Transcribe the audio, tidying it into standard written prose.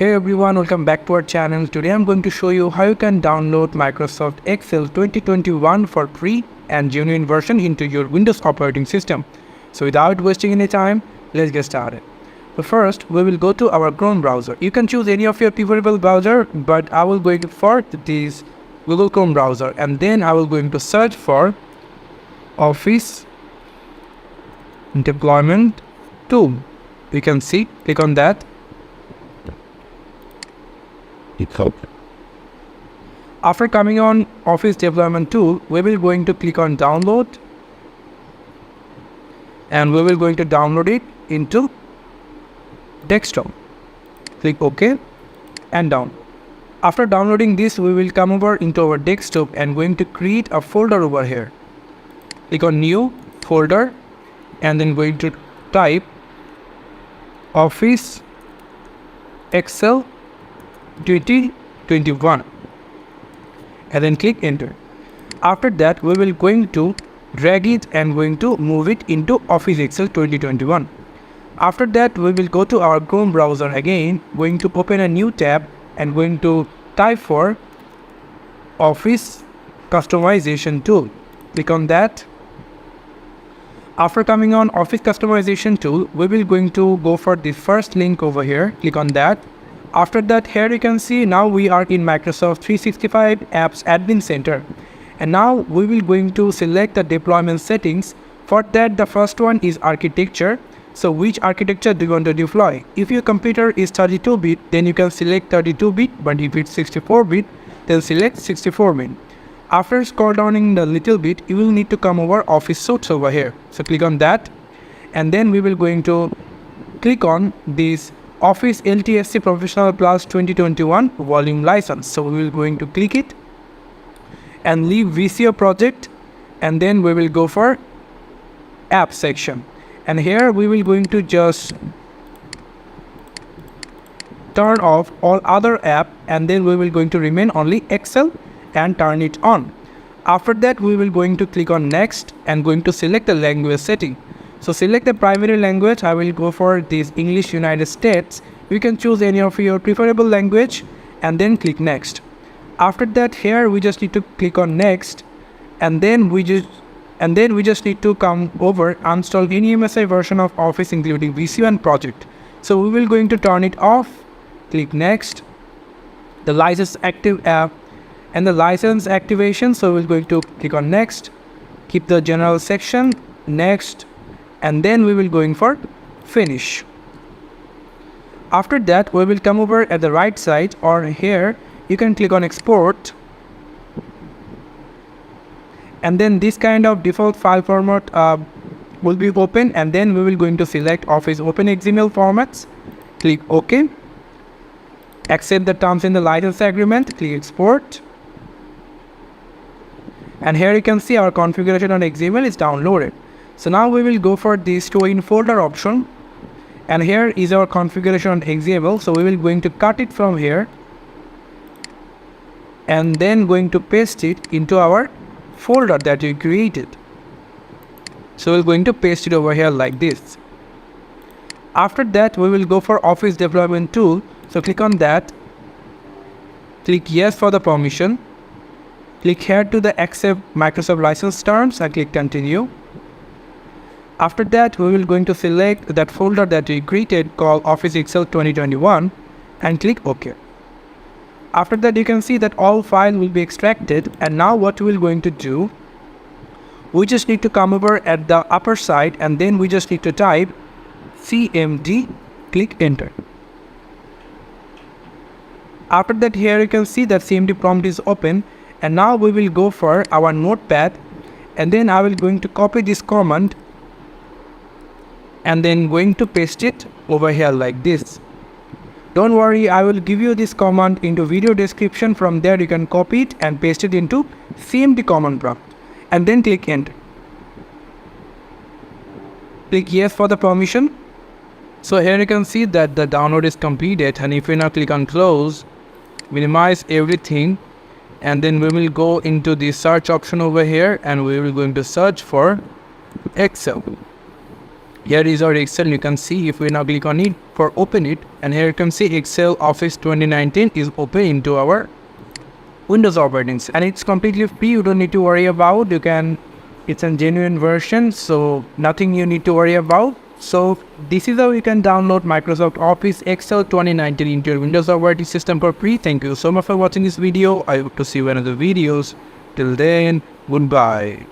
Hey everyone, welcome back to our channel. Today I'm going to show you how you can download Microsoft Excel 2021 for free and genuine version into your Windows operating system. So without wasting any time, let's get started. So first, we will go to our Chrome browser. You can choose any of your preferable browser, but I will go for this Google Chrome browser, and then I will going to search for Office Deployment Tool. You can see, click on that. After coming on Office Deployment Tool, we will going to click on Download, and we will going to download it into desktop. Click OK and down. After downloading this, we will come over into our desktop and going to create a folder over here. Click on New Folder and then going to type Office Excel 2021 and then click enter. After that, we will going to drag it and going to move it into Office Excel 2021. After that, we will go to our Chrome browser again, going to open a new tab and going to type for Office Customization Tool. Click on that. After coming on Office Customization Tool, we will going to go for the first link over here. Click on that. After that, here you can see now we are in Microsoft 365 Apps Admin Center, and now we will going to select the deployment settings. For that, the first one is architecture. So which architecture do you want to deploy? If your computer is 32-bit, then you can select 32-bit, but if it's 64-bit, then select 64-bit. After scroll downing the little bit, you will need to come over Office Suites over here. So click on that, and then we will going to click on this Office LTSC Professional Plus 2021 volume license. So we will going to click it and leave VCO project, and then we will go for app section, and here we will going to just turn off all other app, and then we will going to remain only Excel and turn it on. After that, we will going to click on next and going to select the language setting. So select the primary language. I will go for this English United States. You can choose any of your preferable language and then click next. After that, here we just need to click on next, and then we just need to come over install any MSI version of Office including VCO and project. So we will going to turn it off. Click next. The license active app and the license activation. So we're going to click on next. Keep the general section next, and then we will going for finish. After that, we will come over at the right side, or here you can click on export, and then this kind of default file format will be open, and then we will going to select Office Open XML formats. Click OK. Accept the terms in the license agreement. Click export, and here you can see our configuration on XML is downloaded. So now we will go for the store in folder option, and here is our configuration on XML. So we will going to cut it from here and then going to paste it into our folder that we created. So we're going to paste it over here like this. After that, we will go for Office Deployment Tool. So click on that. Click yes for the permission. Click here to the accept Microsoft license terms and click continue. After that, we will going to select that folder that we created called Office Excel 2021 and click OK. After that, you can see that all file will be extracted, and now what we will going to do, we just need to come over at the upper side, and then we just need to type CMD, click enter. After that, here you can see that CMD prompt is open, and now we will go for our notepad, and then I will going to copy this command and then going to paste it over here like this. Don't worry, I will give you this command into video description. From there you can copy it and paste it into CMD command prompt, and then click enter. Click yes for the permission. So here you can see that the download is completed, and if you now click on close, minimize everything, and then we will go into the search option over here, and we will going to search for Excel. Here is our Excel. You can see if we now click on it for open it, and here you can see Excel Office 2019 is open into our Windows operating system, and it's completely free. You don't need to worry about. It's a genuine version, so nothing you need to worry about. So this is how you can download Microsoft Office Excel 2019 into your Windows operating system for free. Thank you so much for watching this video. I hope to see you in other videos. Till then, goodbye.